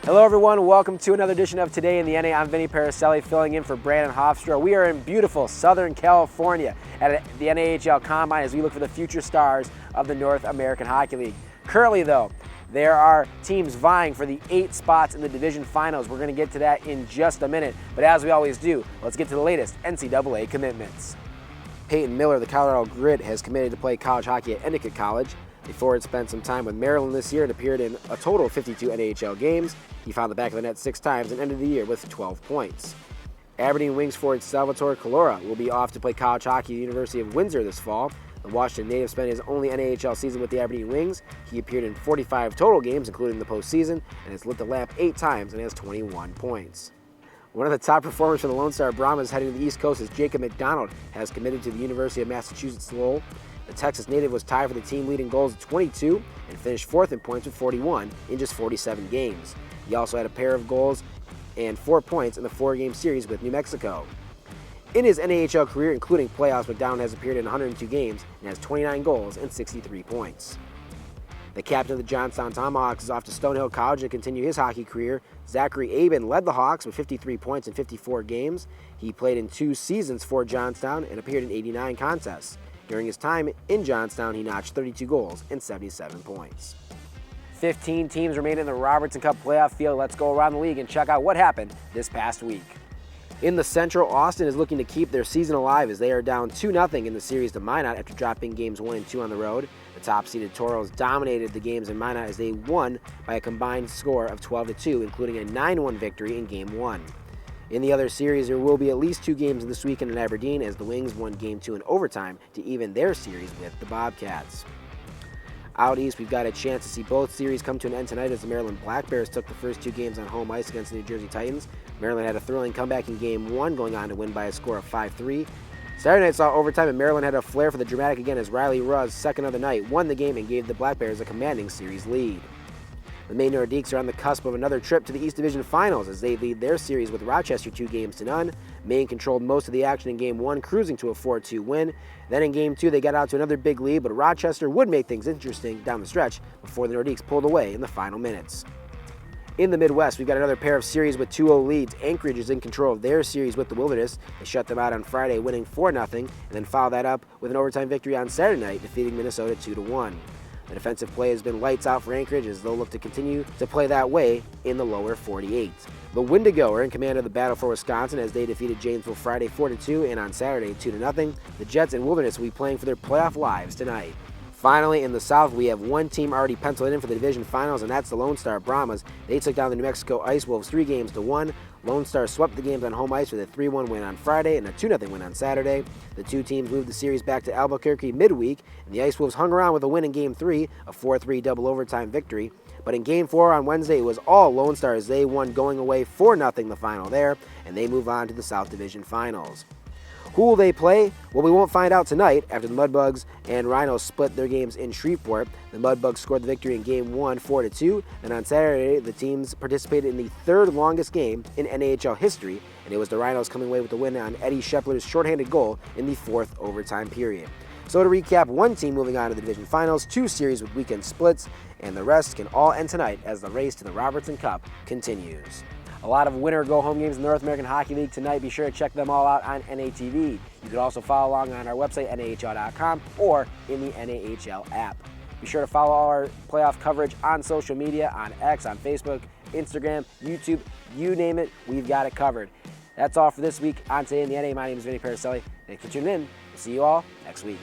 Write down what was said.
Hello everyone, welcome to another edition of Today in the NA. I'm Vinny Paracelli filling in for Brandon Hofstra. We are in beautiful Southern California at the NAHL Combine as we look for the future stars of the North American Hockey League. Currently though, there are teams vying for the 8 spots in the division finals. We're going to get to that in just a minute, but as we always do, let's get to the latest NCAA commitments. Peyton Miller of the Colorado Grit has committed to play college hockey at Endicott College. The forward spent some time with Maryland this year and appeared in a total of 52 NAHL games. He found the back of the net 6 times and ended the year with 12 points. Aberdeen Wings forward Salvatore Calora will be off to play college hockey at the University of Windsor this fall. The Washington native spent his only NAHL season with the Aberdeen Wings. He appeared in 45 total games, including the postseason, and has lit the lamp 8 times and has 21 points. One of the top performers for the Lone Star Brahmas heading to the East Coast is Jacob McDonald, has committed to the University of Massachusetts Lowell. The Texas native was tied for the team lead in goals at 22 and finished 4th in points with 41 in just 47 games. He also had a pair of goals and 4 points in the 4-game series with New Mexico. In his NAHL career, including playoffs, McDonald has appeared in 102 games and has 29 goals and 63 points. The captain of the Johnstown Tomahawks is off to Stonehill College to continue his hockey career. Zachary Aben led the Hawks with 53 points in 54 games. He played in 2 seasons for Johnstown and appeared in 89 contests. During his time in Johnstown, he notched 32 goals and 77 points. 15 teams remain in the Robertson Cup playoff field. Let's go around the league and check out what happened this past week. In the Central, Austin is looking to keep their season alive as they are down 2-0 in the series to Minot after dropping games 1 and 2 on the road. The top-seeded Toros dominated the games in Minot as they won by a combined score of 12-2, including a 9-1 victory in Game 1. In the other series, there will be at least 2 games this weekend in Aberdeen as the Wings won Game 2 in overtime to even their series with the Bobcats. Out east, we've got a chance to see both series come to an end tonight as the Maryland Black Bears took the first 2 games on home ice against the New Jersey Titans. Maryland had a thrilling comeback in Game 1, going on to win by a score of 5-3. Saturday night saw overtime, and Maryland had a flair for the dramatic again as Riley Ruzz, second of the night, won the game and gave the Black Bears a commanding series lead. The Maine Nordiques are on the cusp of another trip to the East Division Finals as they lead their series with Rochester 2-0. Maine controlled most of the action in Game 1, cruising to a 4-2 win. Then in Game 2, they got out to another big lead, but Rochester would make things interesting down the stretch before the Nordiques pulled away in the final minutes. In the Midwest, we've got another pair of series with 2-0 leads. Anchorage is in control of their series with the Wilderness. They shut them out on Friday, winning 4-0, and then followed that up with an overtime victory on Saturday night, defeating Minnesota 2-1. The defensive play has been lights out for Anchorage as they'll look to continue to play that way in the lower 48. The Wendigo are in command of the battle for Wisconsin as they defeated Janesville Friday 4-2 and on Saturday 2-0. The Jets and Wilderness will be playing for their playoff lives tonight. Finally, in the South, we have one team already penciled in for the division finals, and that's the Lone Star Brahmas. They took down the New Mexico Ice Wolves 3-1. Lone Star swept the games on home ice with a 3-1 win on Friday and a 2-0 win on Saturday. The 2 teams moved the series back to Albuquerque midweek, and the Ice Wolves hung around with a win in Game 3, a 4-3 double overtime victory. But in Game 4 on Wednesday, it was all Lone Star as they won going away 4-0 the final there, and they move on to the South Division Finals. Who will they play? Well, we won't find out tonight after the Mudbugs and Rhinos split their games in Shreveport. The Mudbugs scored the victory in Game 1, 4-2, and on Saturday, the teams participated in the 3rd longest game in NAHL history, and it was the Rhinos coming away with the win on Eddie Shepler's shorthanded goal in the 4th overtime period. So to recap, 1 team moving on to the division finals, 2 series with weekend splits, and the rest can all end tonight as the race to the Robertson Cup continues. A lot of winner go-home games in the North American Hockey League tonight. Be sure to check them all out on NATV. You can also follow along on our website, nahl.com, or in the NAHL app. Be sure to follow our playoff coverage on social media, on X, on Facebook, Instagram, YouTube, you name it, we've got it covered. That's all for this week on Today in the NA. My name is Vinny Paracelli. Thanks for tuning in. We'll see you all next week.